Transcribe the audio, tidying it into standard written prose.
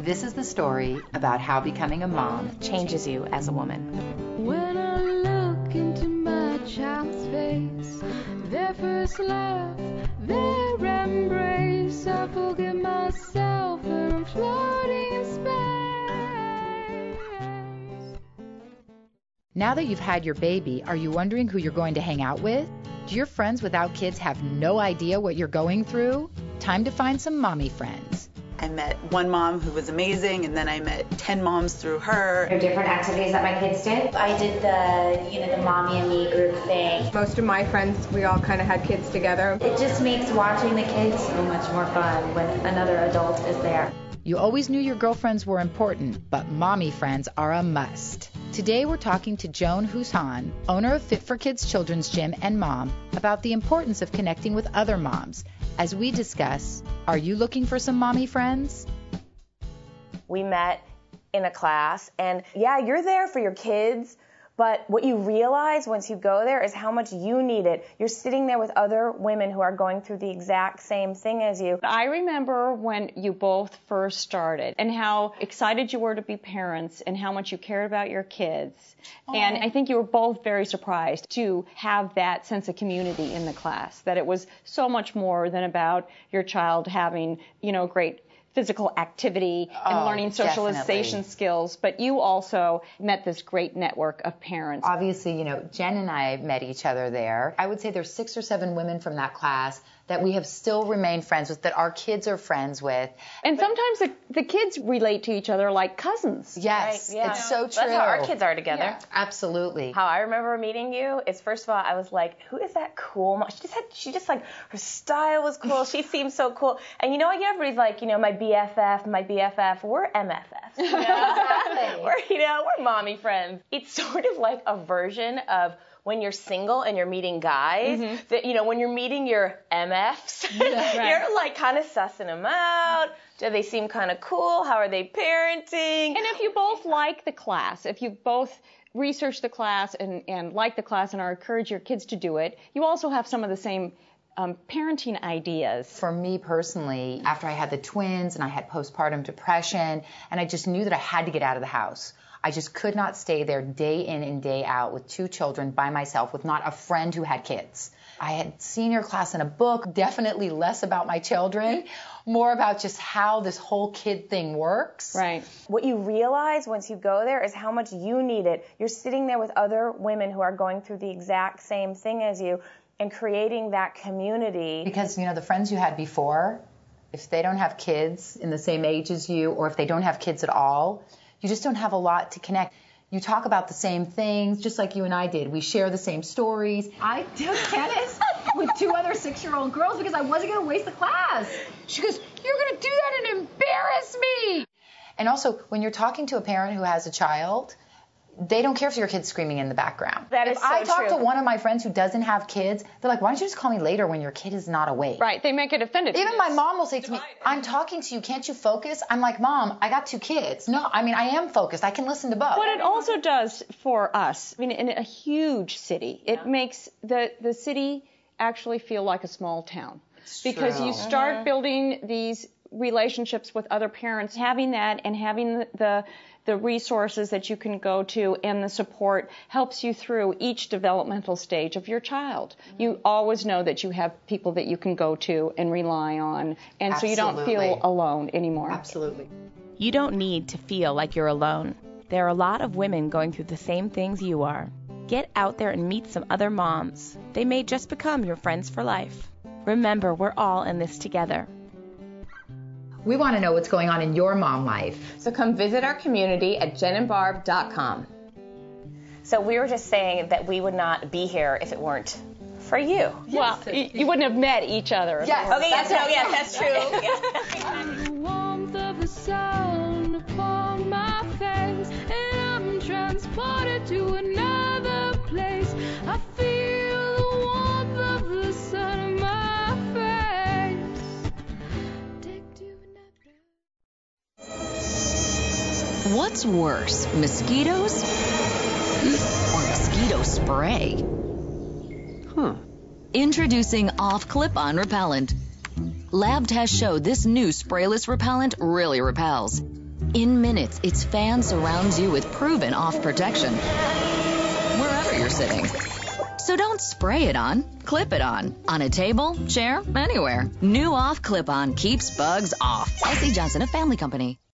This is the story about how becoming a mom changes you as a woman. When I look into my child's face, their first laugh, their embrace, I forget myself and I'm floating in space. Now that you've had your baby, are you wondering who you're going to hang out with? Do your friends without kids have no idea what you're going through? Time to find some mommy friends. I met one mom who was amazing, and then I met 10 moms through her. There are different activities that my kids did. I did the mommy and me group thing. Most of my friends, we all kind of had kids together. It just makes watching the kids so much more fun when another adult is there. You always knew your girlfriends were important, but mommy friends are a must. Today we're talking to Joan Hushahn, owner of Fit for Kids Children's Gym and mom, about the importance of connecting with other moms. As we discuss, are you looking for some mommy friends? We met in a class, and yeah, you're there for your kids, but what you realize once you go there is how much you need it. You're sitting there with other women who are going through the exact same thing as you. I remember when you both first started and how excited you were to be parents and how much you cared about your kids. Aww. And I think you were both very surprised to have that sense of community in the class, that it was so much more than about your child having, great physical activity and learning socialization skills, but you also met this great network of parents. Obviously, Jen and I met each other there. I would say there's 6 or 7 women from that class that we have still remained friends with, that our kids are friends with. And sometimes the kids relate to each other like cousins. Yes, right? Yeah. It's so true. That's how our kids are together. Yeah, absolutely. How I remember meeting you is, first of all, I was like, who is that cool mom? She just her style was cool. She seemed so cool. And everybody's like, my BFF, we're MFFs. Exactly. We're mommy friends. It's sort of like a version of when you're single and you're meeting guys, that, when you're meeting your MFs, you're like kind of sussing them out. Do they seem kind of cool? How are they parenting? And if you both like the class, if you both research the class and like the class and are encourage your kids to do it, you also have some of the same parenting ideas. For me personally, after I had the twins and I had postpartum depression, and I just knew that I had to get out of the house. I just could not stay there day in and day out with 2 children by myself with not a friend who had kids. I had seen your class in a book, definitely less about my children, more about just how this whole kid thing works. Right. What you realize once you go there is how much you need it. You're sitting there with other women who are going through the exact same thing as you and creating that community. Because, the friends you had before, if they don't have kids in the same age as you, or if they don't have kids at all, you just don't have a lot to connect. You talk about the same things, just like you and I did. We share the same stories. I took tennis with 2 other 6-year-old girls because I wasn't going to waste the class. She goes, you're going to do that and embarrass me. And also, when you're talking to a parent who has a child, they don't care if your kid's screaming in the background. That is so true. If I talk to one of my friends who doesn't have kids, they're like, why don't you just call me later when your kid is not awake? Right, they make it offended. Even my mom will say to me, I'm talking to you, can't you focus? I'm like, Mom, I got 2 kids. No, I am focused. I can listen to both. What it also does for us, in a huge city, it makes the city actually feel like a small town. Because you start building these relationships with other parents, having that and having the resources that you can go to and the support helps you through each developmental stage of your child. You always know that you have people that you can go to and rely on, and so you don't feel alone anymore. Absolutely. You don't need to feel like you're alone. There are a lot of women going through the same things you are. Get out there and meet some other moms. They may just become your friends for life. Remember, we're all in this together. We want to know what's going on in your mom life. So come visit our community at jenandbarb.com. So we were just saying that we would not be here if it weren't for you. Well, you wouldn't have met each other. Yes. Okay, that's true. The warmth of the sun upon my face, and I'm transported to another place. I feel the warmth of the sun in my face. What's worse, mosquitoes or mosquito spray? Introducing Off Clip-On Repellent. Lab tests show this new sprayless repellent really repels. In minutes, its fan surrounds you with proven off protection wherever you're sitting. So don't spray it on, clip it on a table, chair, anywhere. New Off Clip-On keeps bugs off. S.C. Johnson, a family company.